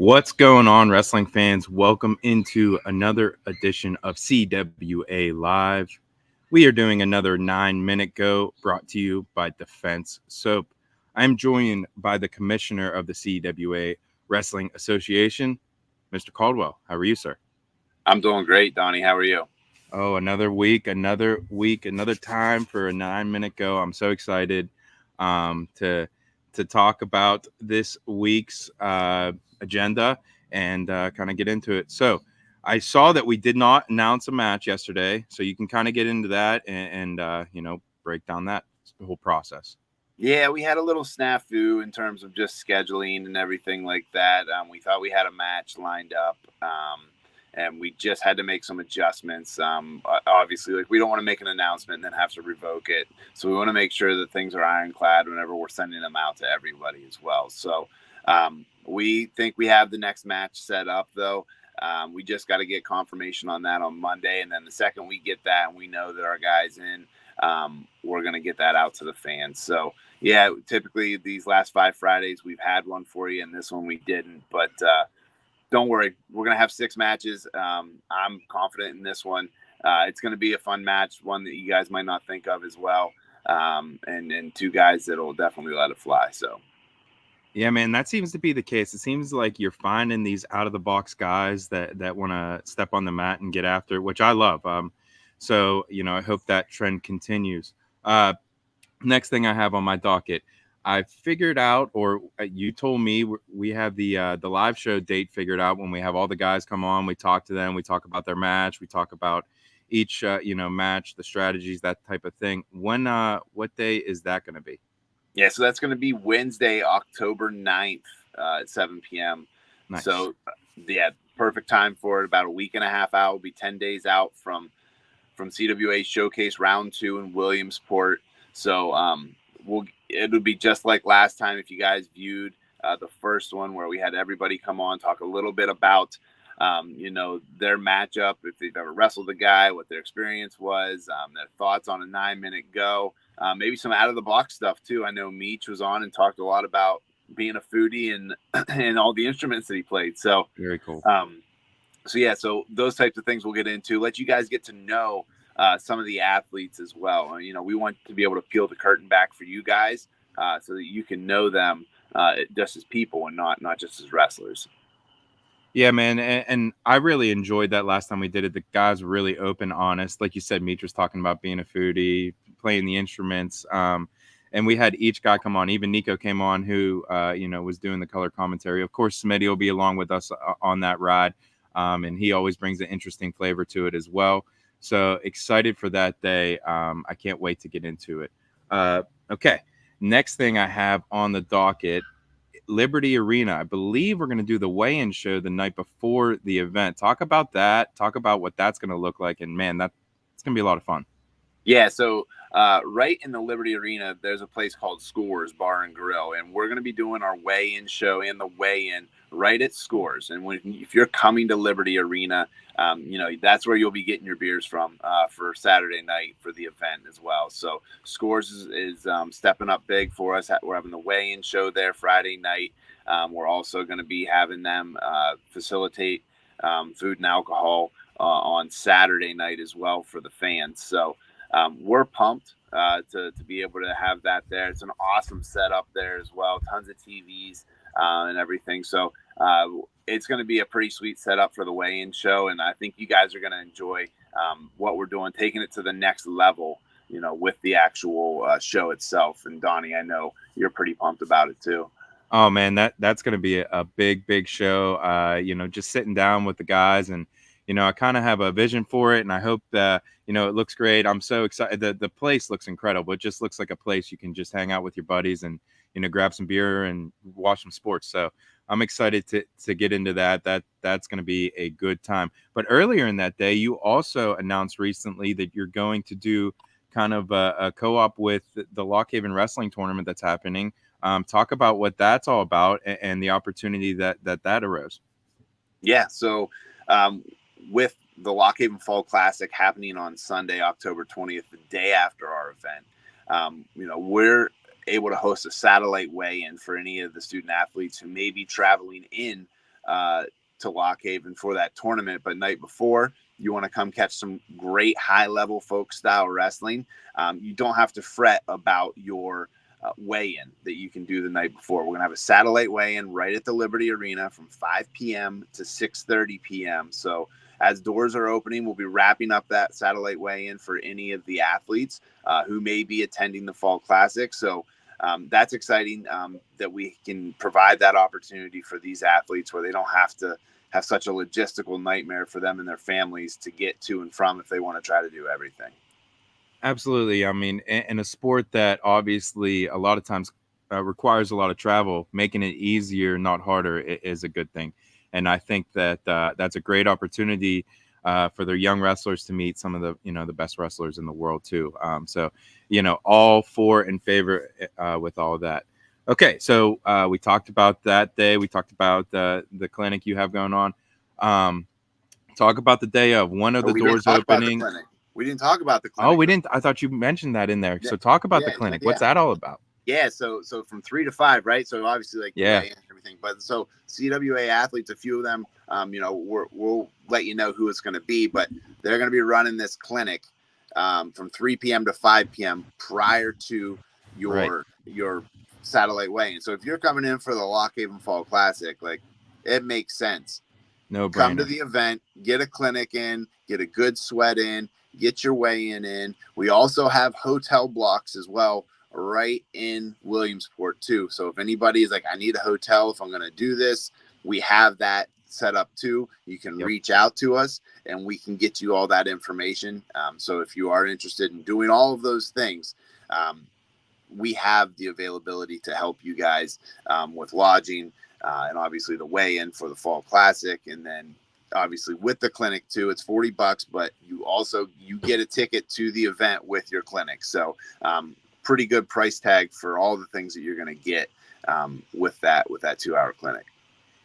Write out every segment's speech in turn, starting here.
What's going on, wrestling fans? Welcome into another edition of CWA Live. We are doing another 9-minute go brought to you by Defense Soap. I'm joined by the commissioner of the CWA Wrestling Association, Mr. Caldwell. How are you, sir? I'm doing great, Donnie. How are you? Oh, another week, another time for a 9-minute go. I'm so excited to talk about this week's agenda and kind of get into it. So I saw that we did not announce a match yesterday, so you can kind of get into that and break down that whole process. Yeah, we had a little snafu in terms of just scheduling and everything like that. We thought we had a match lined up, and we just had to make some adjustments. Obviously, like, we don't want to make an announcement and then have to revoke it. So we want to make sure that things are ironclad whenever we're sending them out to everybody as well. So we think we have the next match set up, though. We just got to get confirmation on that on Monday. And then the second we get that and we know that our guy's in, we're going to get that out to the fans. So, yeah, typically these last 5 Fridays, we've had one for you, and this one we didn't. But don't worry, we're going to have 6 matches. I'm confident in this one. It's going to be a fun match, one that you guys might not think of as well, and 2 guys that will definitely let it fly. So. Yeah, man, that seems to be the case. It seems like you're finding these out-of-the-box guys that want to step on the mat and get after it, which I love. So, I hope that trend continues. Next thing I have on my docket, I figured out, or you told me we have the live show date figured out when we have all the guys come on. We talk to them. We talk about their match. We talk about each, match, the strategies, that type of thing. What day is that going to be? Yeah, so that's going to be Wednesday, October 9th at 7 p.m. Nice. So, yeah, perfect time for it. About a week and a half out. We'll be 10 days out from CWA Showcase Round 2 in Williamsport. So it'll be just like last time if you guys viewed the first one where we had everybody come on, talk a little bit about, their matchup, if they've ever wrestled a guy, what their experience was, their thoughts on a 9-minute go. Maybe some out-of-the-box stuff, too. I know Meech was on and talked a lot about being a foodie and all the instruments that he played. So very cool. So those types of things we'll get into. Let you guys get to know some of the athletes as well. We want to be able to peel the curtain back for you guys so that you can know them just as people and not just as wrestlers. Yeah, man, and I really enjoyed that last time we did it. The guys were really open, honest. Like you said, Meech was talking about being a foodie, playing the instruments, and we had each guy come on. Even Nico came on, who was doing the color commentary. Of course, Smitty will be along with us on that ride, and he always brings an interesting flavor to it as well. So excited for that day. I can't wait to get into it. Okay, next thing I have on the docket, Liberty Arena. I believe we're going to do the weigh-in show the night before the event. Talk about that. Talk about what that's going to look like. And, man, it's going to be a lot of fun. Yeah, so right in the Liberty Arena, there's a place called Scores Bar and Grill, and we're going to be doing our weigh-in show and the weigh-in right at Scores. And if you're coming to Liberty Arena, that's where you'll be getting your beers from for Saturday night for the event as well. So Scores is stepping up big for us. We're having the weigh-in show there Friday night. We're also going to be having them facilitate food and alcohol on Saturday night as well for the fans. So we're pumped to be able to have that there. It's an awesome setup there as well. Tons of TVs and everything. So it's going to be a pretty sweet setup for the weigh-in show. And I think you guys are going to enjoy what we're doing, taking it to the next level, with the actual show itself. And Donnie, I know you're pretty pumped about it too. Oh, man, that's going to be a big show. Just sitting down with the guys and, I kind of have a vision for it, and I hope that, it looks great. I'm so excited. The place looks incredible. It just looks like a place you can just hang out with your buddies and, grab some beer and watch some sports. So I'm excited to get into that. That's going to be a good time. But earlier in that day, you also announced recently that you're going to do kind of a co-op with the Lock Haven Wrestling Tournament that's happening. Talk about what that's all about and the opportunity that arose. Yeah. So, with the Lock Haven Fall Classic happening on Sunday, October 20th, the day after our event, we're able to host a satellite weigh-in for any of the student athletes who may be traveling in to Lock Haven for that tournament. But night before, you want to come catch some great high-level folk style wrestling. You don't have to fret about your weigh-in that you can do the night before. We're going to have a satellite weigh-in right at the Liberty Arena from 5 p.m. to 6:30 p.m. So as doors are opening, we'll be wrapping up that satellite weigh-in for any of the athletes who may be attending the Fall Classic. So that's exciting that we can provide that opportunity for these athletes where they don't have to have such a logistical nightmare for them and their families to get to and from if they want to try to do everything. Absolutely. I mean, in a sport that obviously a lot of times requires a lot of travel, making it easier, not harder, is a good thing. And I think that that's a great opportunity for their young wrestlers to meet some of the, the best wrestlers in the world too. So, all for in favor with all of that. Okay. So we talked about that day. We talked about the clinic you have going on. Talk about the day of one of the doors opening. We didn't talk about the clinic. Oh, we didn't. I thought you mentioned that in there. So talk about the clinic. What's that all about? Yeah, so from 3 to 5, right? So obviously, like, and everything. But so CWA athletes, a few of them, we'll let you know who it's going to be. But they're going to be running this clinic from 3 p.m. to 5 p.m. prior to your satellite weigh-in. So if you're coming in for the Lock Haven Fall Classic, like, it makes sense. No brainer. Come to the event, get a clinic in, get a good sweat in, get your weigh-in in. We also have hotel blocks as well right in Williamsport too. So if anybody is like, I need a hotel if I'm going to do this, we have that set up too. You can reach out to us and we can get you all that information. So if you are interested in doing all of those things, we have the availability to help you guys with lodging and obviously the weigh-in for the Fall Classic. And then obviously with the clinic too, it's $40, but you get a ticket to the event with your clinic. So pretty good price tag for all the things that you're going to get with that 2-hour clinic.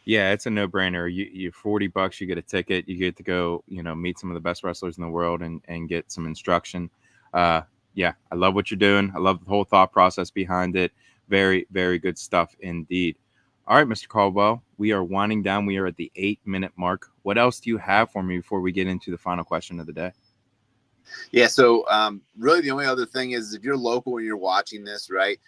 Yeah, it's a no-brainer. You $40, you get a ticket, you get to go, meet some of the best wrestlers in the world and get some instruction. Yeah, I love what you're doing. I love the whole thought process behind it. Very, very good stuff indeed. All right, Mr. Caldwell, we are winding down. We are at the 8-minute mark. What else do you have for me before we get into the final question of the day? Yeah, so really the only other thing is if you're local and you're watching this, right,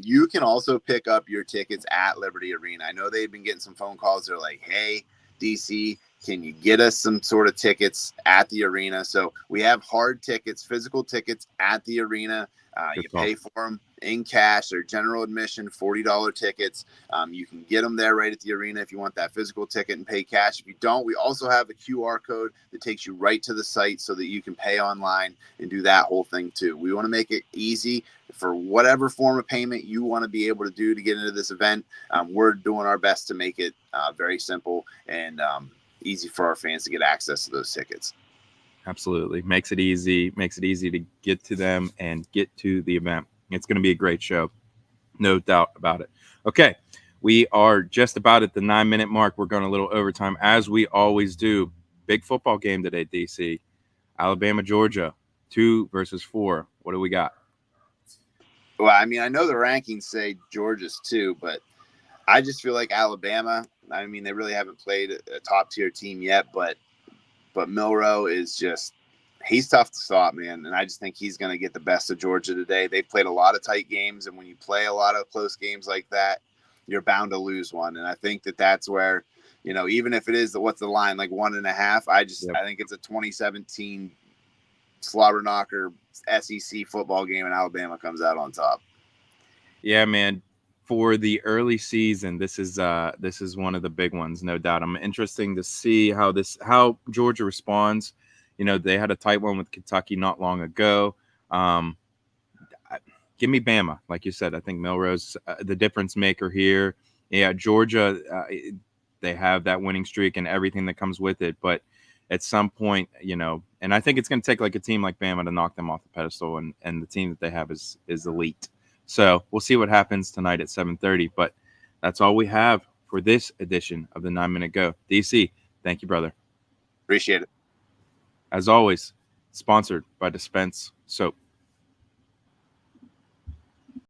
you can also pick up your tickets at Liberty Arena. I know they've been getting some phone calls. They're like, hey, DC, can you get us some sort of tickets at the arena? So we have hard tickets, physical tickets at the arena. You pay for them in cash. They're general admission, $40 tickets. You can get them there right at the arena if you want that physical ticket and pay cash. If you don't, we also have a QR code that takes you right to the site so that you can pay online and do that whole thing too. We want to make it easy for whatever form of payment you want to be able to do to get into this event. We're doing our best to make it very simple and easy for our fans to get access to those tickets. Absolutely. Makes it easy to get to them and get to the event. It's going to be a great show. No doubt about it. Okay. We are just about at the 9-minute mark. We're going a little overtime as we always do. Big football game today, DC. Alabama, Georgia, 2 versus 4. What do we got? Well, I mean, I know the rankings say Georgia's 2, but I just feel like Alabama, I mean, they really haven't played a top tier team yet, but Milroe is just, he's tough to stop, man. And I just think he's going to get the best of Georgia today. They've played a lot of tight games. And when you play a lot of close games like that, you're bound to lose one. And I think that's where, even if it is, what's the line, like 1.5, I think it's a 2017 slobber knocker SEC football game and Alabama comes out on top. Yeah, man. For the early season, this is one of the big ones, no doubt. I'm interested to see how Georgia responds. They had a tight one with Kentucky not long ago. Give me Bama, like you said. I think Milroe's the difference maker here. Yeah, Georgia, they have that winning streak and everything that comes with it. But at some point, and I think it's going to take like a team like Bama to knock them off the pedestal. And the team that they have is elite. So we'll see what happens tonight at 7:30. But that's all we have for this edition of the 9-Minute Go. DC, thank you, brother. Appreciate it. As always, sponsored by Dispense Soap.